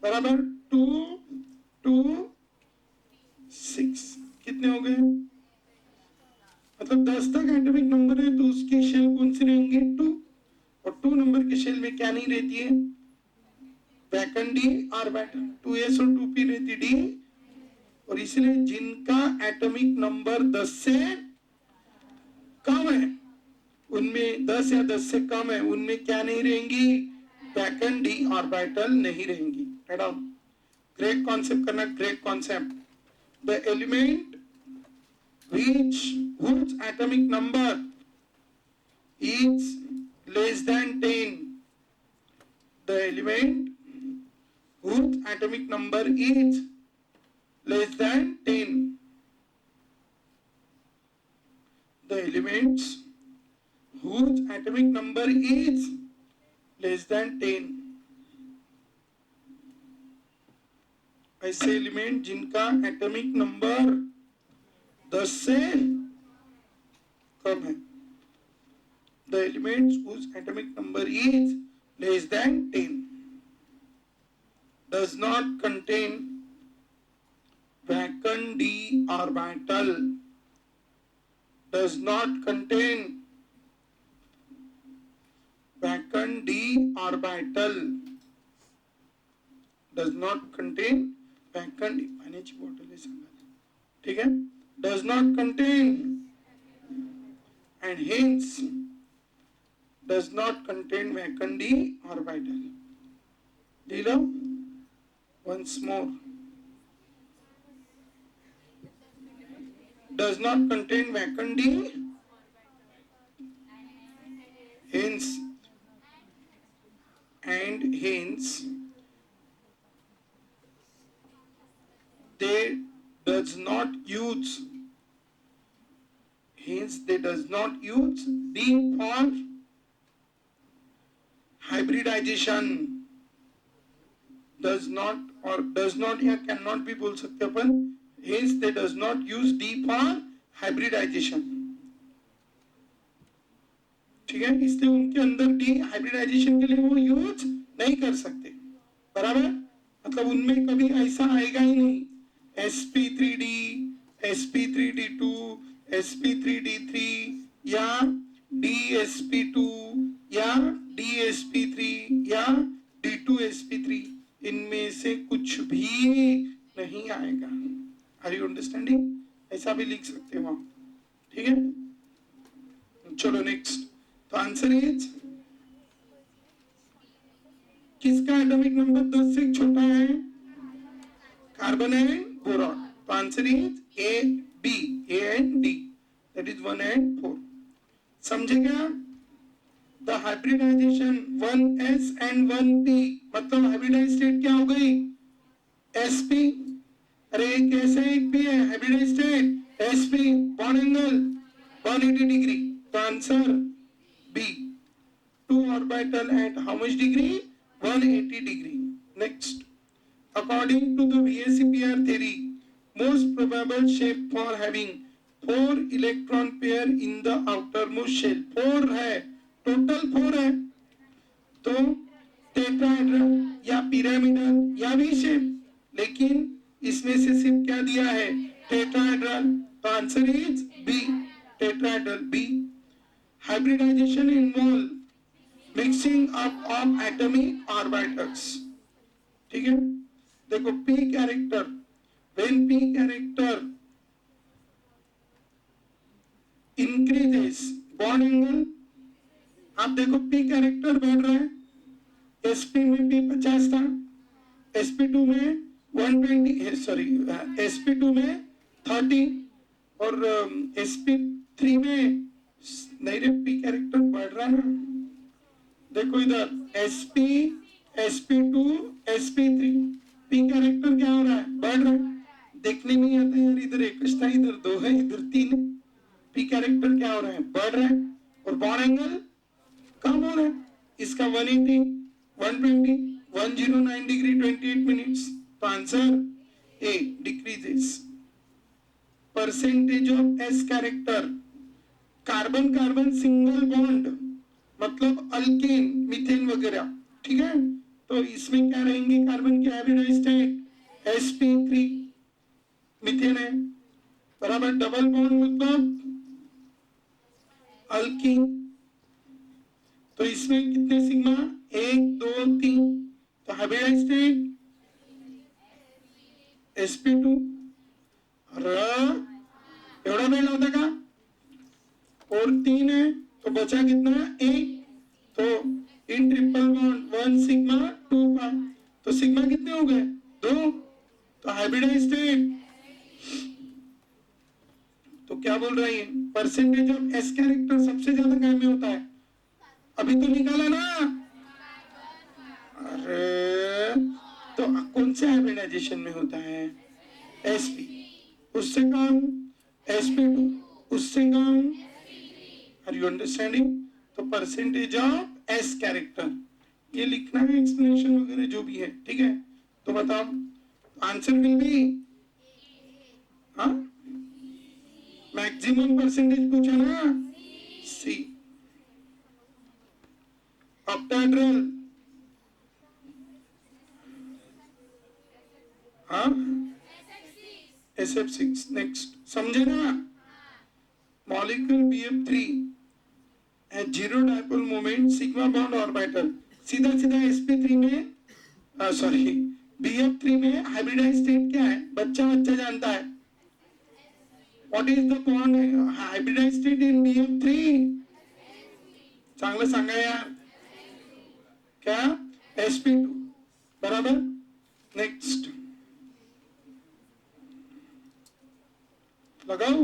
बराबर 2 2 6 कितने हो गए? मतलब 10 तक एटॉमिक नंबर है तो उसके शेल कौन से रहेंगे? 2। और 2 नंबर के शेल में क्या नहीं रहती है? Vacant D orbital. 2s और 2p रहती डी। और इसलिए जिनका एटॉमिक नंबर 10 से कम है उनमें 10 या 10 से कम है उनमें क्या नहीं रहेंगी? वैकेंट डी ऑर्बिटल नहीं रहेंगी। ग्रेट कॉन्सेप्ट करना, great concept. The element whose atomic number is less than 10, the element whose atomic number is less than 10, the elements whose atomic number is less than 10, ऐसे element जिनका atomic number 10 से कम है। The elements whose atomic number is less than 10 does not contain vacant d orbital, does not contain vacant d orbital, does not contain vacant d, पाण्याची bottle आहे सांगा, ठीक है? Does not contain and hence does not contain vacant d orbital. Dilo once more. Does not contain vacant d, hence and hence they does not use, hence they does not use D for hybridization, does not or does not या cannot भी बोल सकते अपन, hence they does not use D for hybridization, ठीक है? इसलिए उनके अंदर D hybridisation के लिए वो यूज नहीं कर सकते, बराबर? मतलब उनमें कभी ऐसा आएगा ही नहीं sp3d, sp3d2, sp3d3 या dsp2 या dsp3 या d2sp3, इनमें से कुछ भी नहीं आएगा। Are you understanding? ऐसा भी लिख सकते हो आप, ठीक है? चलो नेक्स्ट। तो आंसर इज, किसका एटॉमिक नंबर 10 से छोटा है? Carbon and boron. तो answer is A B, A and D, that is 1 and 4। समझे क्या? The hybridisation 1s and 1p, मतलब हाइब्रिडाइज स्टेट क्या हो गई? sp। अरे एक ऐसे एक भी है hybridise state sp, bond angle 180 degree. तो answer B, 2 orbital at how much degree? 180 degree. Next, according to the VSEPR theory, most probable shape for having 4 electron pair in the outermost shell, 4 है, total 4 है, तो tetrahedral या pyramidal या भी shape, लेकिन इसमें से सिर्फ क्या दिया है? टेट्राहेड्रल। तो answer is B, tetrahedral B. Hybridization involve mixing up of atomic orbitals, ठीक है? देखो p character, when p character increases bond angle, आप देखो p कैरेक्टर बढ़ रहा है, sp में p 50 था, sp2 में 120, सॉरी sp2 में 30 और sp3 में नहीं रे, p कैरेक्टर बढ़ रहा है ना। देखो इधर sp, sp2, sp3, p character क्या हो रहा है? बढ़ रहा है। देखने में आता है यार, इधर एक था, इधर 2 है, इधर 3 है। p कैरेक्टर क्या हो रहा है? बढ़ रहा है। और बॉन्ड एंगल कम हो रहा है। इसका 180, 120, 109 डिग्री 28 मिनट्स। तो answer A, decreases. Percentage of s character, carbon carbon single bond, मतलब अल्केन, मीथेन वगैरह, ठीक है? तो इसमें क्या रहेंगे कार्बन के हाइब्रिडाइज्ड स्टेट sp3 मीथेन है बराबर डबल बॉन्ड मतलब अल्कीन तो इसमें कितने सिग्मा 1 2 3 तो हाइब्रिडाइज्ड स्टेट sp2 और एवढा मेल होता का और 3 है तो बचा कितना एक तो इन ट्रिपल बॉन्ड 1 सिग्मा 2 का तो सिग्मा कितने हो गए 2 तो हाइब्रिडाइज्ड स्टेट तो क्या बोल रही है परसेंटेज ऑफ एस कैरेक्टर सबसे ज्यादा क्या में होता है अभी तो निकाला ना अरे तो कौन से हाइब्रिडाइजेशन में होता है sp उससे कम sp2 उससे कम आर यू अंडरस्टैंडिंग तो परसेंटेज ऑफ एस कैरेक्टर ये लिखना है एक्सप्लेनेशन वगैरह जो भी है ठीक है तो बताओ आंसर विल बी हाँ मैक्सिमम परसेंटेज पूछा ना सी ऑक्टाहेड्रल हाँ SF6 नेक्स्ट समझे ना मॉलिक्यूल BF3 है zero dipole moment sigma bond orbital सीधा सीधा sp3 में सॉरी BF3 में हाइब्रिडाइज्ड स्टेट क्या है बच्चा बच्चा जानता है what is the bond hybridized state in BF3 चांगलं सांगा यार क्या sp2 बराबर नेक्स्ट लगाओ